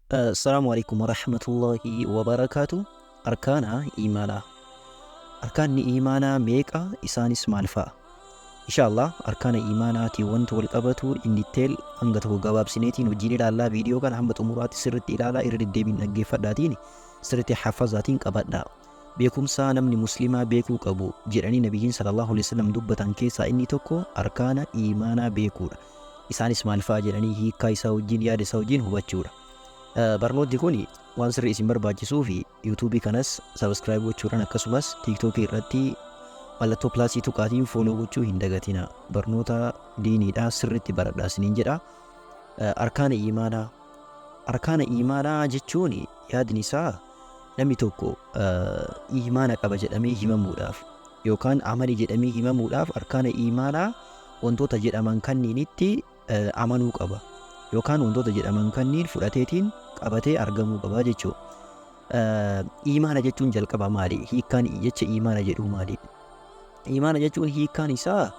السلام عليكم ورحمة الله وبركاته. أركان إيمانا. أركان إيمانا ميكا إسان اسم الفا إن شاء الله. أركان إيمانا تيوانت والقبتو إن التيل أنغتو قباب سنتين وجيني الله فيديو كان همت أمورات سرت إلالا إرد الدبين نجيفة داتيني سرت حفظاتين قبتنا بيكم سانم مسلمة بيكو قبو جراني نبيين صلى الله عليه وسلم دبتان كيسا إني توكو أركان إيمانا بيكو إسان اسم الفا جراني هي كايسا وجين ياد سوجين هو بچورا. Barnootni kun waan sirrii isin barbaachisuu fi yuutuubii kanas sabiskiraayib gochuudhaan akkasumas tiiktookii irratti mallattoo pilaasii tuqaatiin fooloo gochuu hin dagatina. Barnoota diiniidhaa sirriitti baradhaa isiniin jedha. Arkaana iimaanaa jechuun yaadni isaa namni tokko iimaana qaba jedhamee himamuudhaaf yookaan amani jedhamee himamuudhaaf arkaana iimaanaa wantoota jedhaman kanniinitti amanuu qaba. Yookaan wantoota jedhaman kanniin fudhateetiin qabatee argamuu qaba jechuudha. Iimaana jechuun jalqaba maali? Hiikkaan jecha iimaana jedhu maali? Iimaana jechuun hiikkaan isaa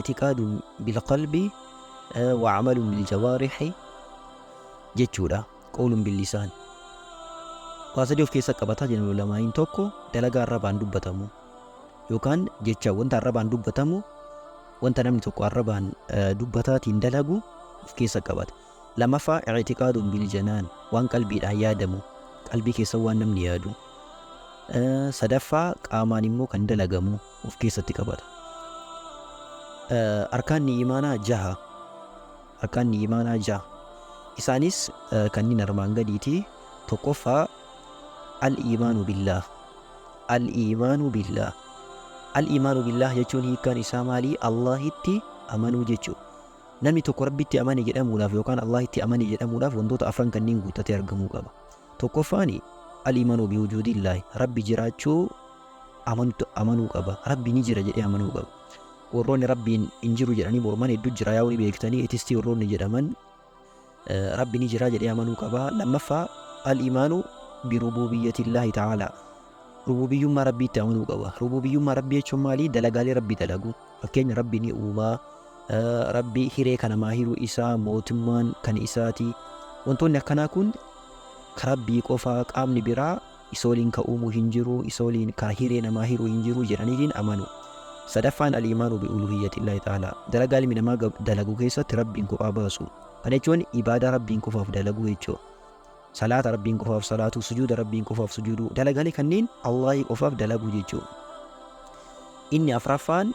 i'tiqaadun bilqalbi wa amalun biljawaarixi jechuudha. Qawlun billisaan. Waa sadii of keessa qabataa jennu lamaayin tokko dalagaa arrabaan dubbatamu yookaan jecha wanta arrabaan dubbatamu wanta namni tokko arrabaan dubbataatiin dalagu of keessa qabata. Lamaffaa i'tiqaadun biljanaan waan qalbiidhaan yaadamu qalbii keessa waan namni yaadu. Sadaffaa qaamaan immoo kan dalagamu of keessatti qabata. Arkaanni iimaanaa jaha. Arkaanni iimaanaa jaha. Isaanis kanneen armaan gadiiti. Tokkoffaa al-iimaanu billah. Al-iimaanu billah. Al-iimaanu billah jechuun hiikkaan isaa maali? Allahitti amanuu jechuudha. Namni tokko rabbitti amane jedhamuudhaaf yookaan Allahitti amane jedhamuudhaaf wantoota afran kanneen guuttatee argamuu qaba. Tokkoffaani al-iimaanu biwujuudillaahi. Rabbi jiraachuu amanuu qaba. Rabbi ni jira jedhee amanuu qaba. Warroonni rabbiin hin jiru jedhanii morman hedduu jira yaa'uu beektanii etistii warroonni jedhaman rabbi ni jira jedhee amanuu qaba. Lammaffaa al-iimaanu birububiyyatillaahi ta'aalaa. Rububiyyummaa rabbiitti amanuu qaba. Rububiyyummaa rabbii jechuun maali? Dalagaalee rabbi dalagu. Fakkeenya rabbi ni uumaa. Rabbi hiree kana maahiruu isaa mootummaan kan isaati. Wantoonni akkanaa kun rabbii qofaa qaamni biraa isa waliin ka uumuu hin jiru, isa waliin ka hiree namaa hiruu hin jiru jedhaniitiin amanu. Sadaffaan al-iimaanu bi'uluhiyyatillaahi ta'aalaa. Dalagaa ilmi namaa dalagu keessatti rabbiin kophaa baasu. Kana jechuun ibaadaa rabbiin qofaaf dalagu jechuudha. Salaata rabbiin qofaaf salaatu, sujuuda rabbiin qofaaf sujuudu. Dalagaalee kanneen Allaahi qofaaf dalagu jechuudha. Inni afraffaan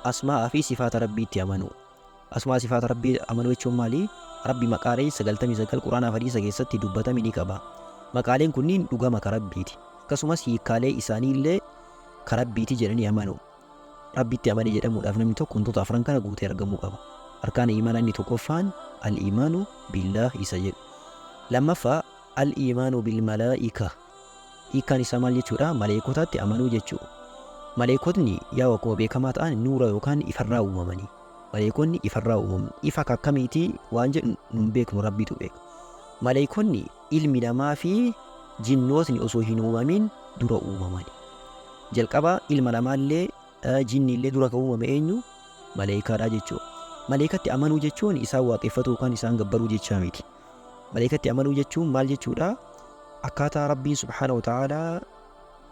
asmaa fi sifaata rabbiitti amanu. Asmaa sifaata rabbii amanuu jechuun maali? Rabbi maqaalee 99 Quraanaa hadiisa keessatti dubbatame ni qaba. Maqaaleen kunniin dhugama ka rabbiiti. Akkasumas hiikkaalee isaaniillee ka rabbiiti jedhanii amanu. Rabbitti amane jedhamuudhaaf namni tokko wantoota afran kana guutee argamuu qaba. Arkaana iimaanaa inni tokkoffaan al-iimaanu billah isa jedhu. Lammaffaa al-iimaanu bilmalaa'ika. Hiikkaan isaa maal jechuudha? Maleekotaatti amanuu jechuudha. Maleekotni yaa akkuma beekamaa ta'an nuura yookaan ifarraa uumamanii. Maleekonni ifarraa uumamu. Ifa akkamiitii waan jedhu nun beeknu rabbitu beeka. Maleekonni ilmi namaa fi jinnootni osoo hin uumamin dura uumamani. Jalqaba ilma namaallee jinniillee dura kan uumame eenyu? Maleekaadha jechuudha. Maleekatti amanuu jechuun isaan waaqeffatu yookaan isaan gabbaruu jechaa miti. Maleekatti amanuu jechuun maal jechuudha? Akkaataa rabbiin subhaanahu wa ta'aalaa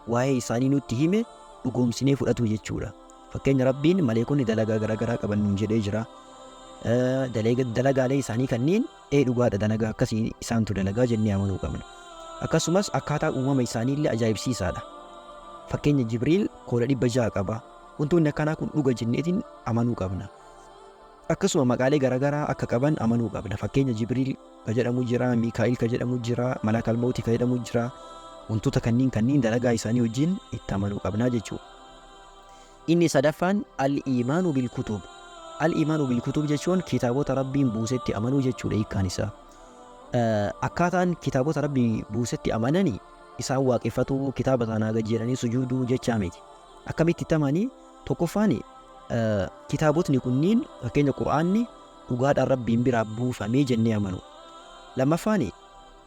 waa'ee isaanii nutti hime dhugoomsinee fudhatu jechuudha. Fakkeenya rabbiin maleekonni dalagaa garaagaraa qaban nuun jedhee jira. Dalagaalee isaanii kanneen dhugaadha dalagaa akkasii isaantu dalagaa jennee amanuu qabna. Akkasumas akkaataa uumama isaaniillee ajaa'ibsiisaadha. Fakkeenya Jibriil koola 600 qaba. Wantoonni akkanaa kun dhuga jenneetiin amanuu qabna. Akkasuma maqaalee garaagaraa akka qaban amanuu qabna. Fakkeenya Jibriil ka jedhamu jira, Miikaa'il ka jedhamu jira, Malakal Mawtii ka jedhamu jira. Wantoota kanneen dalagaa isaanii wajjin itti amanuu qabnaa jechuudha. Inni sadaffaan al-iimaanu bilkutub. Al-iimaanu bilkutub jechuun kitaabota rabbiin buusetti amanuu jechuudha hiikkaan isaa. Akkaataan kitaabota rabbii buusetti amananii isaan waaqeffatu kitaaba sanaa gad jedhanii sujuuduu jechaa miti. Akkamitti itti amanii? Tokkoffaan kitaabotni kunniin fakkeenya Qur'aanni dhugaadhaan rabbiin biraa buufamee jennee amanu. Lammaffaan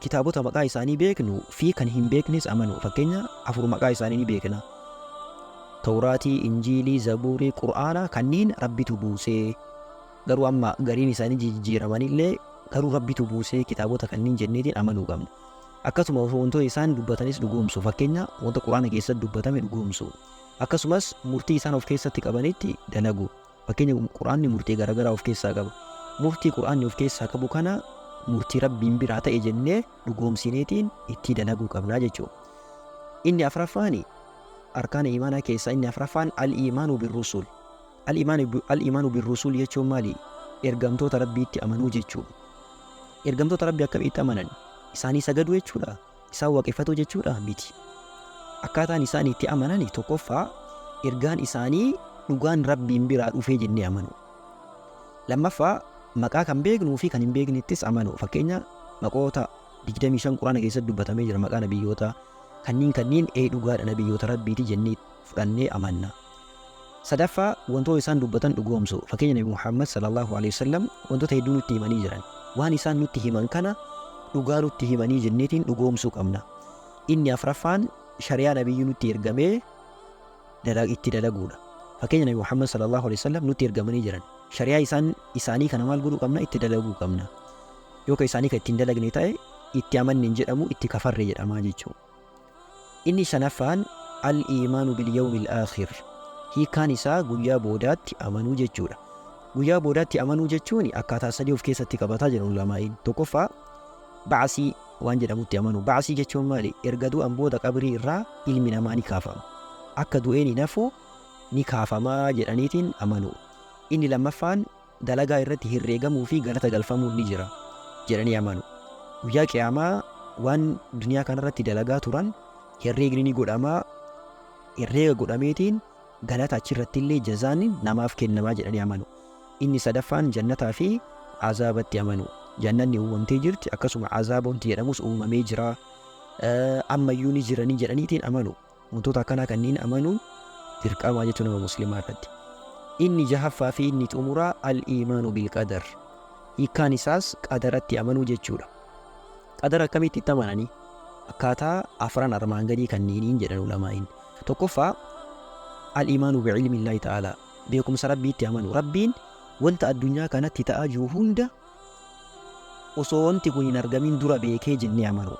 kitaabota maqaa isaanii beeknu fi kan hin beeknes amanu. Fakkeenya 4 maqaa isaanii ni beekna. Tawraatii, Injiilii, Zabuurii, Qur'aana kanneen rabbitu buusee garuu amma gariin isaanii jijjiiramanillee garuu rabbitu buusee kitaabota kanneen jenneetiin amanuu qabna. Akkasuma wantoota isaan dubbatanis dhugoomsu, fakkeenya wanta quraana keessatti dubbatame dhugoomsu, akkasumas murtii isaan of keessatti qabanitti dalagu. Fakkeenya quraanni murtii garaagaraa of keessaa qaba. Murtii quraanni of keessaa qabu kana murtii rabbiin biraa ta'e jennee dhugoomsineetiin itti dalaguu qabnaa jechuudha. Inni afuraffaan arkaana imaanaa keessaa inni afuraffaan al-iimaanu birrusul. Al-iimaanu birrusul jechuun maali? Ergamtoota rabbiitti amanuu jechuudha. Ergamtoota rabbii akkamitti amanan? Isaanii sagaduu jechuudha. Isaan waaqeffatu jechuudha miti. Akkaataan isaan itti amanan tokkoffaa ergaan isaanii dhugaan rabbiin biraa dhufee jennee amanu. Lammaffaa maqaa kan beeknuu fi kan hin beeknettis amanu. Fakkeenya maqoota 25 quraana keessatti dubbatamee jira maqaa nabiyyoota kanneen dhugaadha nabiyyoota rabbiiti jennee fudhannee amanna. Sadaffaa wantoota isaan dubbatan dhugoomsu. Fakkeenya Nabi Muhammad sallallahu alaihi wasallam wantoota hedduu nutti himanii jiran. Waan isaan nutti himan kana dhugaa nutti himanii jenneetiin dhugoomsuu qabna. Inni afuraffaan shari'aa nabiyyi nutti ergamee itti dalaguudha. Fakkeenya Nabi Muhammad sallallahu alaihi wasallam nutti ergamanii jiran. Shari'aa isaanii kana maal godhuu qabna? Itti dalaguu qabna. Yoo ka isaanii kan ittiin dalagne ta'e itti amanne hin jedhamu, itti kafarre jedhamaa jechuudha. Inni shanaffaan al-iimaanu bil-yawmil aakhir. Hiikaan isaa guyyaa boodaatti amanuu jechuudha. Guyyaa boodaatti amanuu jechuun akkaataa sadii of keessatti qabataa jiran ulamaa'iin. Tokkoffaa ba'asii waan jedhamutti amanu. Ba'asii jechuun maali? Erga du'an booda qabrii irraa ilmi namaa ni kaafama. Akka du'een hin hafu ni kaafamaa jedhaniitiin amanu. Inni lammaffaan dalagaa irratti herreegamuu fi galata galfamuun ni jira jedhanii amanu. Guyyaa qiyaamaa waan duniyaa kanarratti dalagaa turan herreegni ni godhamaa. Herreega godhameetiin galata achirratti illee jazaan namaaf kennamaa jedhanii amanu. Inni sadaffaan jannataa fi azaabatti amanu. Jannanni uumamtee jirti, akkasuma azaabonti jedhamus uumamee jira, ammayyuu ni jiranii jedhaniitiin amanu. Wantoota akkanaa kanneen amanu dirqamaa jechuun nama muslimaa irratti. Inni jahaffaa fi inni xumuraa al-iimaanu bil-qadar. Hiikaan isaas qadaratti amanuu jechuudha. Qadara akkamitti itti amananii? Akkaataa afran armaan gadii kanneeniin jedhan ulamaa'iin. Tokkoffaa al-iimaanu bi'ilmi Illaahi ta'aalaa. Beekumsa rabbiitti amanu. Rabbiin wanta addunyaa kanatti ta'aa jiru hunda osoo wanti kun hin argamin dura beekee jennee amanu.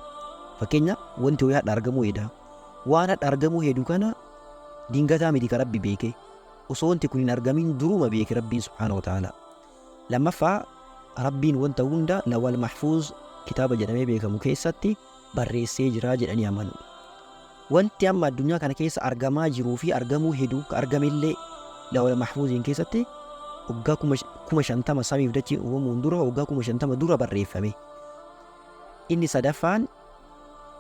Fakkeenya wanti wayii hadha argamuu hedaa. Waan hadha argamuu hedu kana dingataa miti ka rabbi beekee. Osoo wanti kun hin argamin duruma beeke rabbiin subhaanahu wa ta'aalaa. Lammaffaa rabbiin wanta hunda lawal mahfuuz kitaaba jedhamee beekamu keessatti barreessee jira jedhanii amanu. Wanti amma addunyaa kana keessa argamaa jiruu fi argamuu hedu ka argamellee lawal mahfuuziin keessatti waggaa 50 samiif dachii uumamuun dura waggaa 50 dura barreeffame. Inni sadaffaan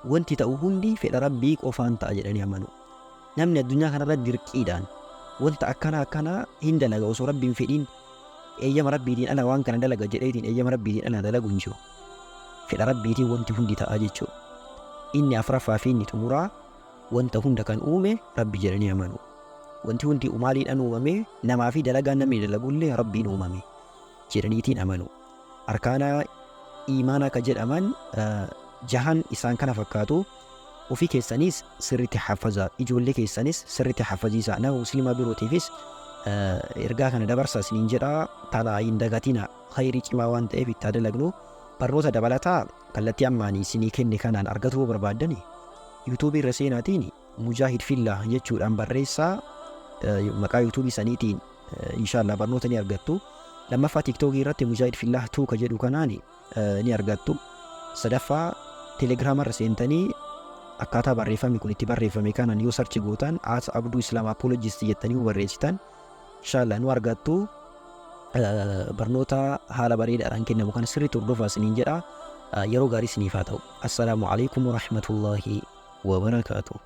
wanti ta'u hundi fedha rabbii qofaan ta'a jedhanii amanu. Namni addunyaa kanarra dirqiidhaan wanta akkana hin dalaga osoo rabbiin fedhiin eeyyama rabbiitiin ala waan kana dalaga jedheetiin eeyyama rabbiitiin ala dalagu hin jiru. Fedha rabbiitiin wanti hundi ta'a jechuudha. Inni afuraffaa fi inni xumuraa wanta hunda kan uume rabbi jedhanii amanu. Wanti hundi maaliidhaan uumame? Namaa fi dalagaan namni dalagullee rabbiin uumame jedhaniitiin amanu. Arkaana iimaanaa ka jedhaman jahan isaan kana fakkaatu. Ofii keessanis sirriitti hafazaa, ijoollee keessanis sirriitti hafaziisaa. Nama muslimaa birootiifis ergaa kana dabarsaa isiniin jedhaa. Talaa hin dagatina, khayrii cimaa waan ta'eef itti dalagnu. Barnoota dabalataa kallattii ammaanii isinii kenne kanaan argatuu barbaaddani yuutuubii irra seenaatiin mujaahid fillah jechuudhaan barreessaa. Maqaa yuutuubii saniitiin inshaallah barnoota ni argattu. Lammaffaa tiktookii irratti mujaahid fillah 2 ka jedhu kanaan ni argattu. Sadaffaa telegiraama irra seentanii akkaataa barreeffamni kun itti barreeffame kanaan yoo sarchi gootan abduu islaam apologist jettanii barreessitan inshaallah nu argattu. Barnoota haala bareedaadhaan kennamu kana sirriitti hordofaa isiniin jedha. Yeroo gaarii isiniif haa ta'u. Assalaamu alaikum wa rahmatullaahi wa barakaatuh.